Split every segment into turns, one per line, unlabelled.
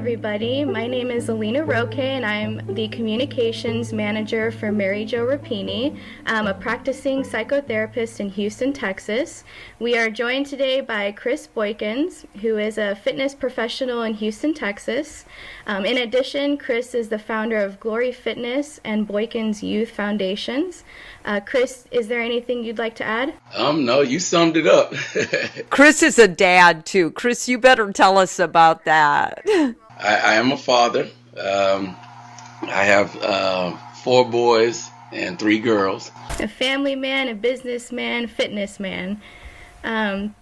everybody. My name is Alina Roque, and I'm the Communications Manager for Mary Jo Rapini. I'm a practicing psychotherapist in Houston, Texas. We are joined today by Chris Boykins, who is a fitness professional in Houston, Texas. In addition, Chris is the founder of Glory Fitness and Boykins Youth Foundations. Chris, is there anything you'd like to add?
No, you summed it up.
Chris is a dad, too. Chris, you better tell us about that.
I am a father. I have 4 boys and 3 girls.
A family man, a businessman, fitness man.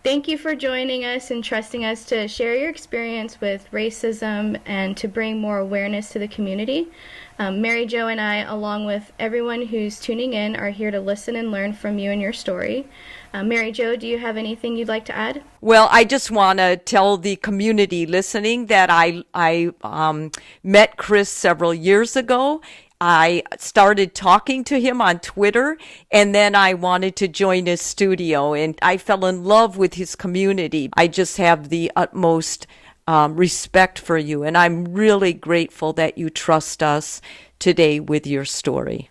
Thank you for joining us and trusting us to share your experience with racism and to bring more awareness to the community. Mary Jo and I, along with everyone who's tuning in, are here to listen and learn from you and your story. Mary Jo, do you have anything you'd like to add?
Well, I just want to tell the community listening that I met Chris several years ago. I started talking to him on Twitter, and then I wanted to join his studio, and I fell in love with his community. I just have the utmost respect for you, and I'm really grateful that you trust us today with your story.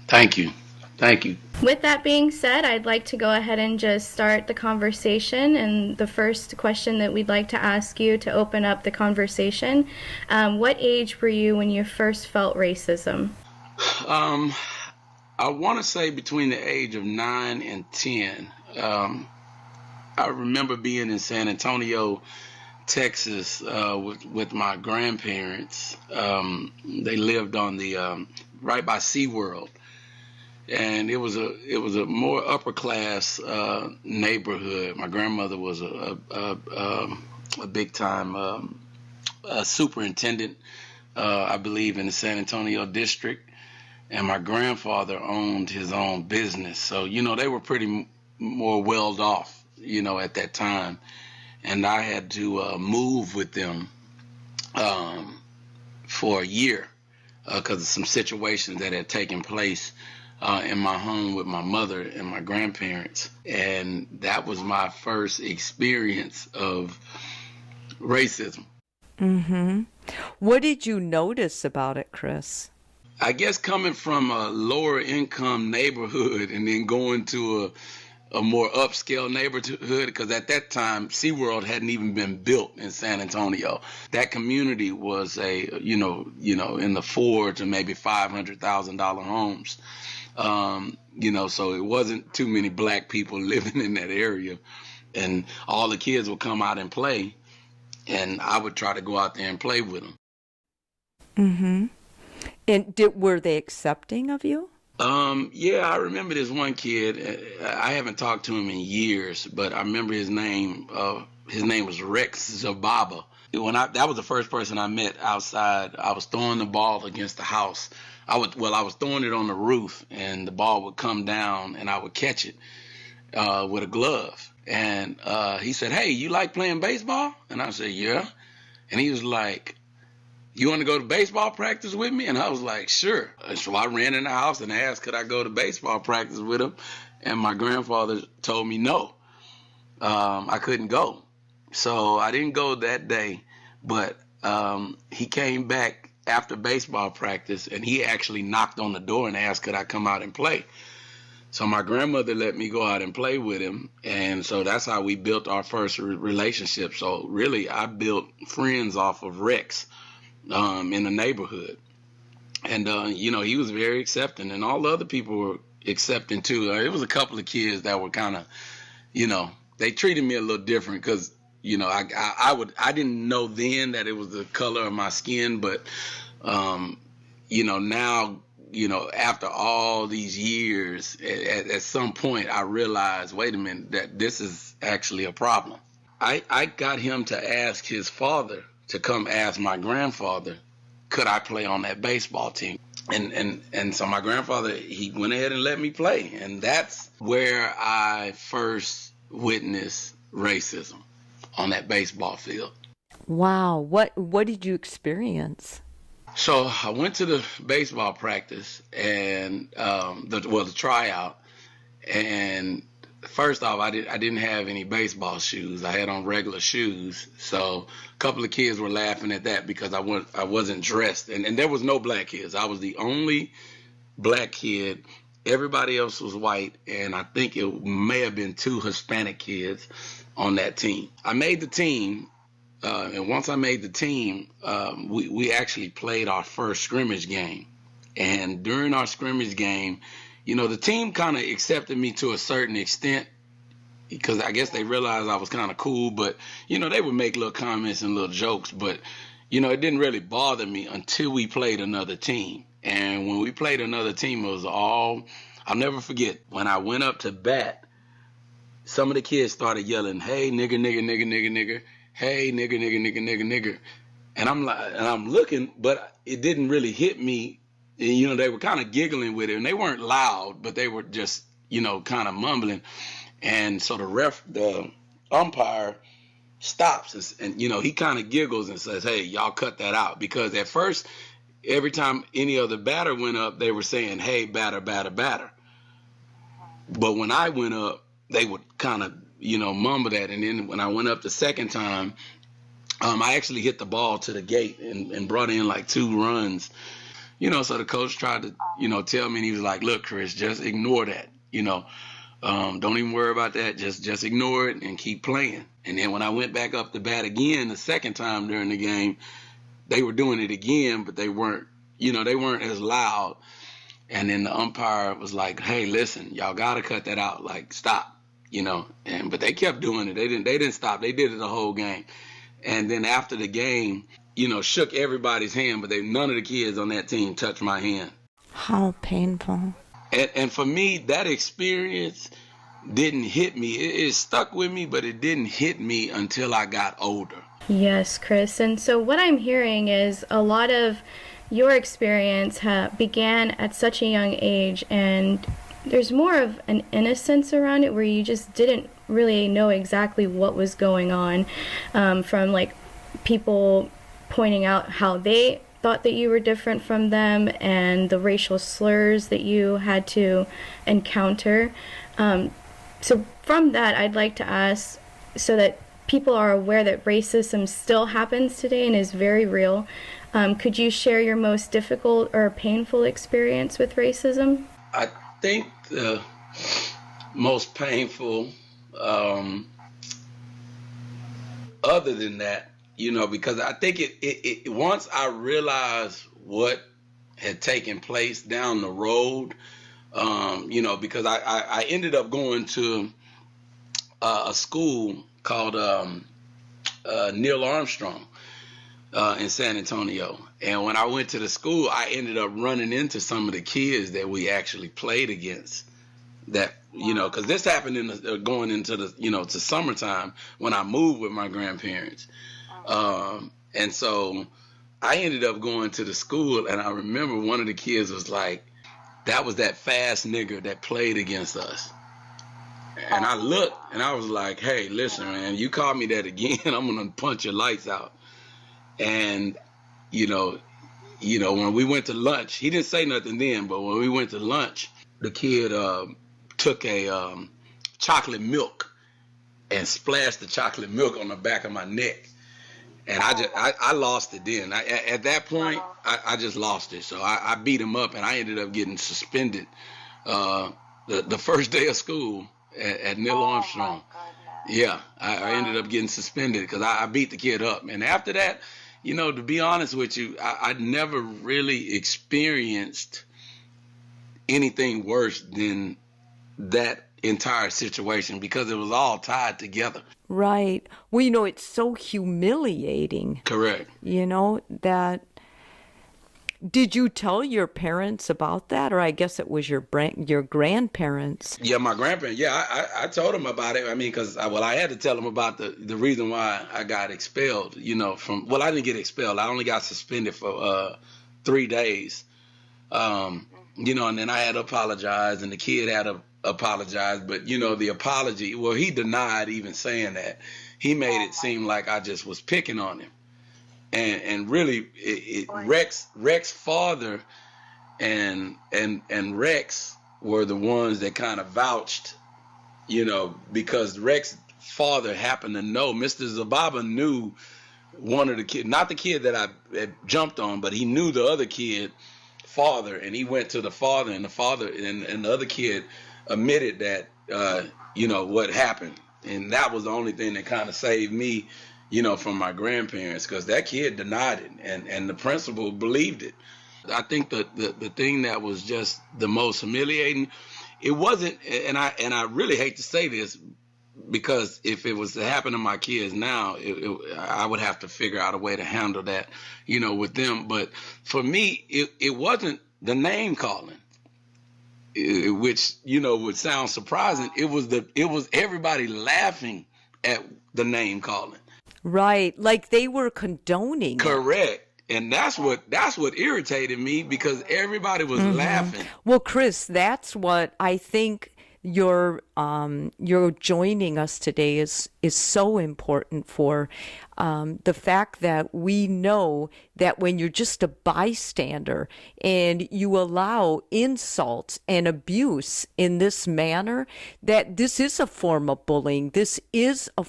Thank you. Thank you.
With that being said, I'd like to go ahead and just start the conversation. And the first question that we'd like to ask you to open up the conversation, what age were you when you first felt racism?
I want to say between the age of 9 and 10. I remember being in San Antonio, Texas, with my grandparents. They lived on the right by SeaWorld. And it was a more upper class neighborhood. My grandmother was a big time superintendent, I believe, in the San Antonio district, and my grandfather owned his own business. So they were pretty more welled off, at that time, and I had to move with them for a year because of some situations that had taken place in my home with my mother and my grandparents. And that was my first experience of racism.
Mm-hmm. What did you notice about it, Chris?
I guess coming from a lower income neighborhood and then going to a more upscale neighborhood, because at that time SeaWorld hadn't even been built in San Antonio. That community was in the $400,000 to maybe $500,000 homes. So it wasn't too many black people living in that area, and all the kids would come out and play, and I would try to go out there and play with them.
Mm-hmm. And were they accepting of you?
Yeah, I remember this one kid. I haven't talked to him in years, but I remember his name. His name was Rex Zababa. That was the first person I met outside. I was throwing the ball against the house. I was throwing it on the roof, and the ball would come down, and I would catch it with a glove. And he said, "Hey, you like playing baseball?" And I said, "Yeah." And he was like, "You want to go to baseball practice with me?" And I was like, "Sure." And so I ran in the house and asked, could I go to baseball practice with him? And my grandfather told me no, I couldn't go. So I didn't go that day, but he came back after baseball practice, and he actually knocked on the door and asked, could I come out and play? So my grandmother let me go out and play with him, and so that's how we built our first relationship. So really, I built friends off of Rex in the neighborhood. And, he was very accepting, and all the other people were accepting too. It was a couple of kids that were kind of, they treated me a little different because, I didn't know then that it was the color of my skin, but, now, after all these years, at some point I realized, wait a minute, that this is actually a problem. I got him to ask his father to come ask my grandfather, could I play on that baseball team? And so my grandfather, he went ahead and let me play. And that's where I first witnessed racism, on that baseball field.
Wow. What did you experience?
So I went to the baseball practice and the tryout, and first off, I didn't have any baseball shoes. I had on regular shoes. So a couple of kids were laughing at that because I wasn't dressed. And there was no black kids. I was the only black kid. Everybody else was white. And I think it may have been 2 Hispanic kids on that team. I made the team. And once I made the team, we actually played our first scrimmage game. And during our scrimmage game, the team kind of accepted me to a certain extent because I guess they realized I was kind of cool. But, they would make little comments and little jokes. But, it didn't really bother me until we played another team. And when we played another team, it was I'll never forget, when I went up to bat, some of the kids started yelling, "Hey, nigger, nigger, nigger, nigger, nigger. Hey, nigger, nigger, nigger, nigger, nigger." And I'm looking, but it didn't really hit me. And, they were kind of giggling with it, and they weren't loud, but they were just, kind of mumbling. And so the umpire stops and he kind of giggles and says, "Hey, y'all cut that out." Because at first, every time any other batter went up, they were saying, "Hey, batter, batter, batter." But when I went up, they would kind of, mumble that. And then when I went up the second time, I actually hit the ball to the gate and brought in like 2 runs. So the coach tried to, tell me, and he was like, "Look, Chris, just ignore that. Don't even worry about that. Just ignore it and keep playing." And then when I went back up to bat again the second time during the game, they were doing it again, but they weren't as loud. And then the umpire was like, "Hey, listen, y'all got to cut that out. Like, stop." But they kept doing it. They didn't stop. They did it the whole game. And then after the game, shook everybody's hand, but none of the kids on that team touched my hand.
How painful.
And for me, that experience didn't hit me. It stuck with me, but it didn't hit me until I got older.
Yes, Chris. And so what I'm hearing is a lot of your experience began at such a young age, and there's more of an innocence around it where you just didn't really know exactly what was going on, from like people pointing out how they thought that you were different from them and the racial slurs that you had to encounter. So from that, I'd like to ask, so that people are aware that racism still happens today and is very real, could you share your most difficult or painful experience with racism?
I think the most painful, other than that, because I think it once I realized what had taken place down the road, because I ended up going to a school called Neil Armstrong in San Antonio. And when I went to the school, I ended up running into some of the kids that we actually played against. That, because this happened going into the, to summertime when I moved with my grandparents. And so I ended up going to the school, and I remember one of the kids was like, "That was that fast nigger that played against us." And I looked, and I was like, "Hey, listen, man, you call me that again, I'm gonna punch your lights out." And when we went to lunch, he didn't say nothing then, but when we went to lunch, the kid took a chocolate milk and splashed the chocolate milk on the back of my neck. And I lost it then. At that point, I just lost it. So I beat him up, and I ended up getting suspended the first day of school at Neil Armstrong. Yeah, I ended up getting suspended because I beat the kid up. And after that, to be honest with you, I never really experienced anything worse than that entire situation because it was all tied together.
Right. Well, it's so humiliating.
Correct.
That. Did you tell your parents about that, or I guess it was your grandparents?
Yeah, my grandparents. Yeah, I told them about it. I mean, because I had to tell them about the reason why I got expelled. I didn't get expelled. I only got suspended for 3 days. And then I had to apologize, and the kid had to apologize. But the apology. Well, he denied even saying that. He made it seem like I just was picking on him. And really, Rex's father and Rex were the ones that kind of vouched because Rex's father happened to know. Mr. Zababa knew one of the kids, not the kid that I had jumped on, but he knew the other kid father, and he went to the father, and the father and the other kid admitted that what happened, and that was the only thing that kind of saved me, from my grandparents, because that kid denied it, and the principal believed it. I think the thing that was just the most humiliating, it wasn't, and I really hate to say this, because if it was to happen to my kids now, I would have to figure out a way to handle that, with them. But for me, it wasn't the name calling, which would sound surprising. It was everybody laughing at the name calling.
Right, like they were condoning.
Correct. And that's what irritated me, because everybody was laughing.
Well, Chris, that's what I think your joining us today is so important for, the fact that we know that when you're just a bystander and you allow insults and abuse in this manner, that this is a form of bullying. This is a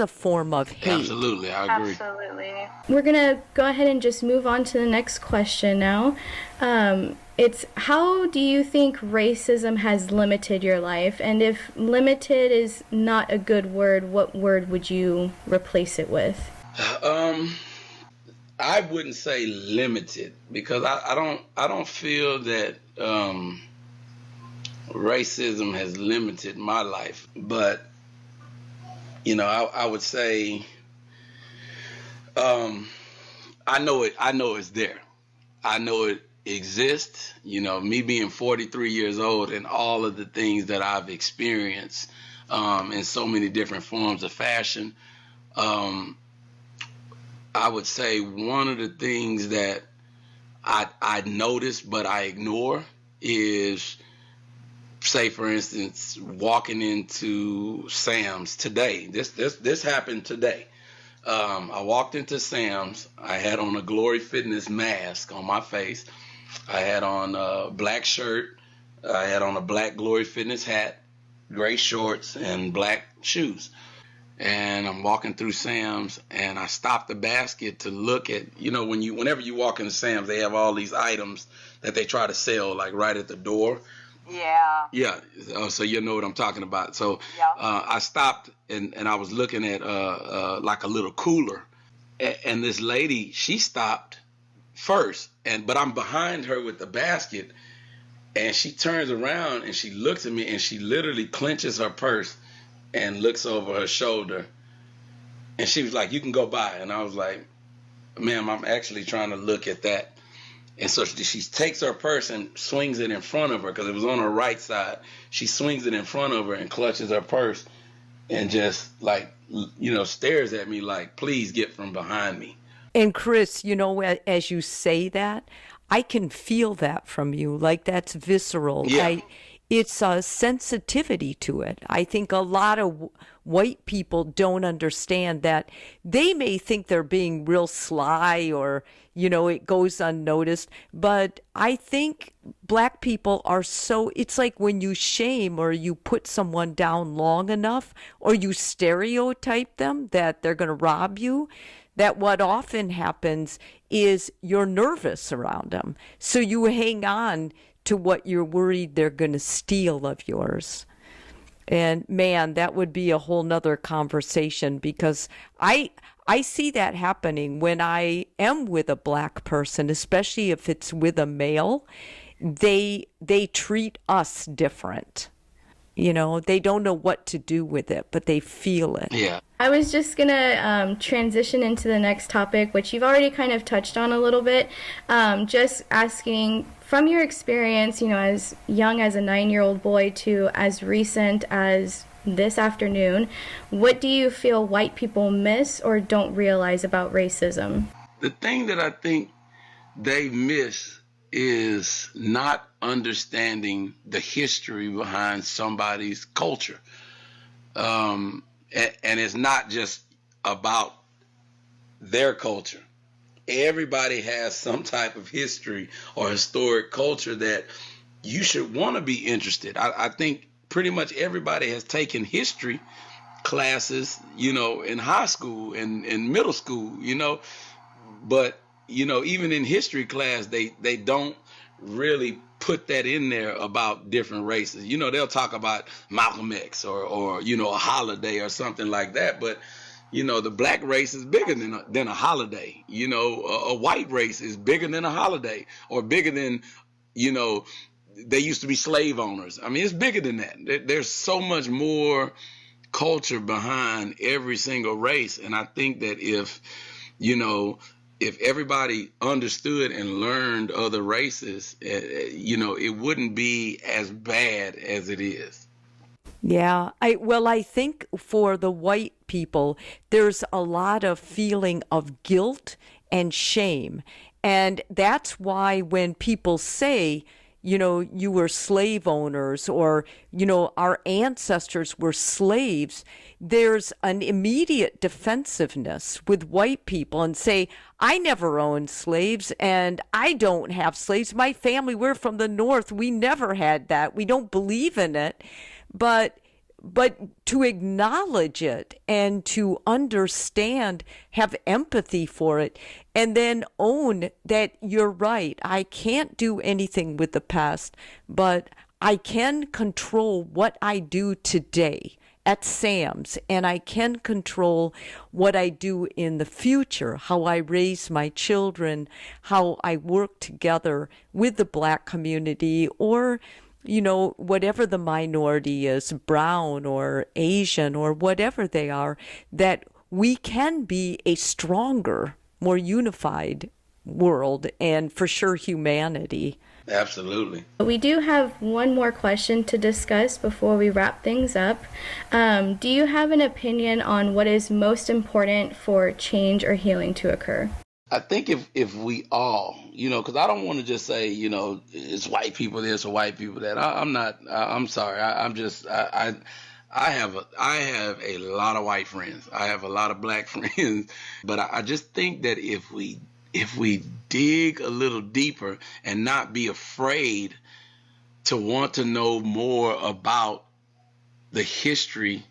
form of hate.
Absolutely, I agree.
Absolutely. We're gonna go ahead and just move on to the next question now. It's, how do you think racism has limited your life? And if limited is not a good word, what word would you replace it with?
I wouldn't say limited, because I don't feel that racism has limited my life. But I would say I know it's there. I know it exists. Me being 43 years old and all of the things that I've experienced in so many different forms of fashion, I would say one of the things that I notice but I ignore is, say for instance, walking into Sam's today. This happened today. I walked into Sam's. I had on a Glory Fitness mask on my face. I had on a black shirt. I had on a black Glory Fitness hat, gray shorts, and black shoes. And I'm walking through Sam's, and I stopped the basket to look at, whenever you walk into Sam's, they have all these items that they try to sell, like right at the door.
Yeah.
Yeah. So you know what I'm talking about. So
yeah.
I stopped and I was looking at like a little cooler, and this lady, she stopped first, but I'm behind her with the basket, and she turns around and she looks at me and she literally clenches her purse and looks over her shoulder, and she was like, "You can go by." And I was like, "Ma'am, I'm actually trying to look at that." And so she takes her purse and swings it in front of her, because it was on her right side. She swings it in front of her and clutches her purse and just stares at me like, "Please get from behind me."
And Chris, as you say that, I can feel that from you. Like, that's visceral.
Yeah.
It's a sensitivity to it. I think a lot of white people don't understand that. They may think they're being real sly, or, it goes unnoticed. But I think black people are it's like when you shame or you put someone down long enough, or you stereotype them that they're going to rob you, that what often happens is you're nervous around them. So you hang on to what you're worried they're going to steal of yours. And man, that would be a whole nother conversation, because I see that happening when I am with a black person, especially if it's with a male. They treat us different. They don't know what to do with it, but they feel it.
Yeah.
I was just going to transition into the next topic, which you've already kind of touched on a little bit. Just asking, from your experience, as young as a 9-year-old boy to as recent as this afternoon, what do you feel white people miss or don't realize about racism?
The thing that I think they miss is not understanding the history behind somebody's culture. And it's not just about their culture. Everybody has some type of history or historic culture that you should want to be interested. I think pretty much everybody has taken history classes, in high school and in middle school, but, even in history class, they don't really put that in there about different races. They'll talk about Malcolm X or a holiday or something like that, but the black race is bigger than a holiday. A white race is bigger than a holiday, or bigger than, they used to be slave owners. I mean, it's bigger than that. There's so much more culture behind every single race. And I think that if everybody understood and learned other races, it wouldn't be as bad as it is.
Yeah, I think for the white people, there's a lot of feeling of guilt and shame. And that's why when people say, you were slave owners, or, our ancestors were slaves, there's an immediate defensiveness with white people and say, I never owned slaves and I don't have slaves. My family, we're from the North. We never had that. We don't believe in it. But to acknowledge it and to understand, have empathy for it, and then own that you're right. I can't do anything with the past, but I can control what I do today at Sam's, and I can control what I do in the future, how I raise my children, how I work together with the Black community, or whatever the minority is, brown or Asian or whatever they are, that we can be a stronger, more unified world, and for sure humanity.
Absolutely.
We do have one more question to discuss before we wrap things up. Do you have an opinion on what is most important for change or healing to occur?
I think if we all, because I don't want to just say, it's white people this or white people that. I'm not. I'm sorry. I have a lot of white friends. I have a lot of black friends, but I just think that if we dig a little deeper and not be afraid to want to know more about the history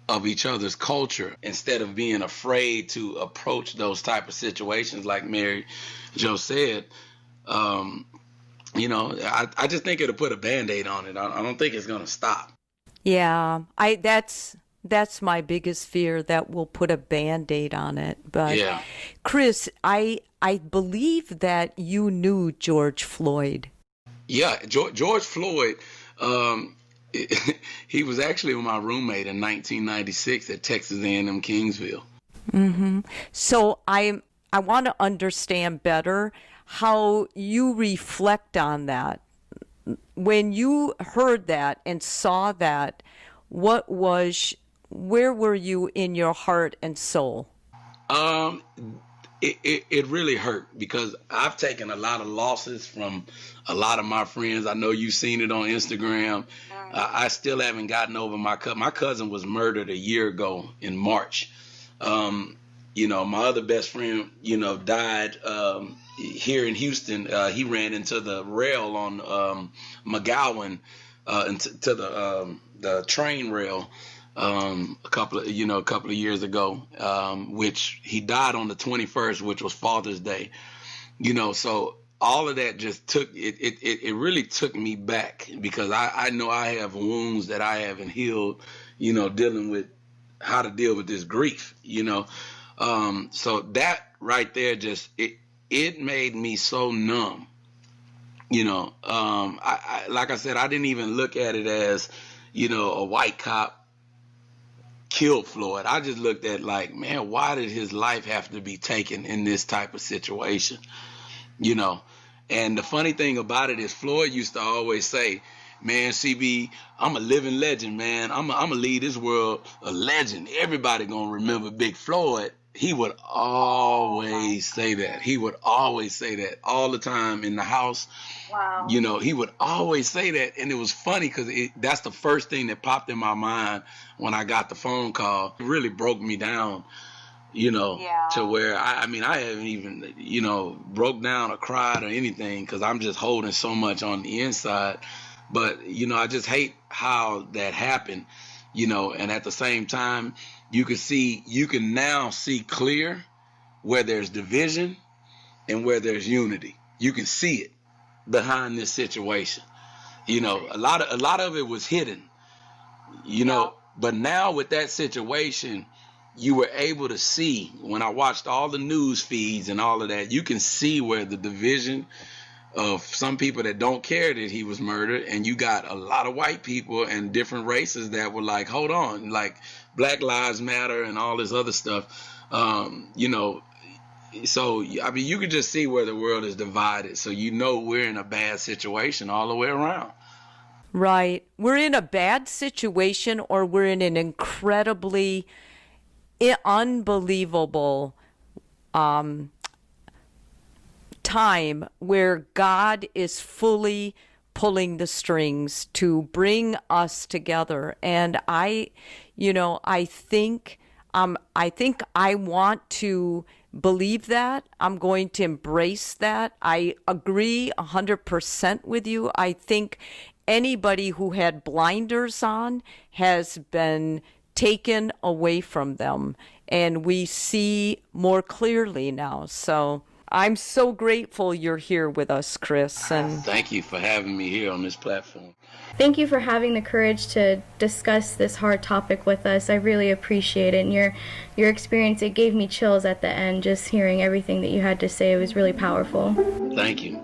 of each other's culture, instead of being afraid to approach those type of situations, like Mary Jo said, I just think it'll put a Band-Aid on it. I don't think it's going to stop.
Yeah, that's my biggest fear, that we'll put a Band-Aid on it. But yeah. Chris, I believe that you knew George Floyd.
Yeah, George Floyd, he was actually my roommate in 1996 at Texas A&M Kingsville.
Mm-hmm. So I want to understand better how you reflect on that. When you heard that and saw that, where were you in your heart and soul?
It really hurt, because I've taken a lot of losses from a lot of my friends. I know you've seen it on Instagram. I still haven't gotten over my cousin was murdered a year ago in March. My other best friend, died here in Houston. He ran into the rail on McGowan, into the train rail. A couple of years ago, which he died on the 21st, which was Father's Day. So all of that just it really took me back, because I know I have wounds that I haven't healed, dealing with how to deal with this grief, so that right there just it made me so numb. I like I said, I didn't even look at it as, a white cop killed Floyd. I just looked at like, man, why did his life have to be taken in this type of situation? And the funny thing about it is, Floyd used to always say, man, CB, I'm a living legend, man. I'm gonna leave this world a legend. Everybody gonna remember Big Floyd. He would always say that. He would always say that all the time in the house. Wow. He would always say that. And it was funny, because that's the first thing that popped in my mind when I got the phone call. It really broke me down, to where I haven't even, broke down or cried or anything, because I'm just holding so much on the inside. But, I just hate how that happened, and at the same time, you can now see clear where there's division and where there's unity. You can see it behind this situation. A lot of it was hidden, but now with that situation, you were able to see, when I watched all the news feeds and all of that, you can see where the division of some people that don't care that he was murdered, and you got a lot of white people and different races that were like, hold on, like Black Lives Matter and all this other stuff. So, you can just see where the world is divided. So, we're in a bad situation all the way around.
Right. We're in a bad situation, or we're in an incredibly unbelievable time where God is fully pulling the strings to bring us together. And I think I want to believe that. I'm going to embrace that. I agree 100% with you. I think anybody who had blinders on has been taken away from them, and we see more clearly now. So I'm so grateful you're here with us, Chris. And
thank you for having me here on this platform.
Thank you for having the courage to discuss this hard topic with us. I really appreciate it. And your experience, it gave me chills at the end, just hearing everything that you had to say. It was really powerful.
Thank you.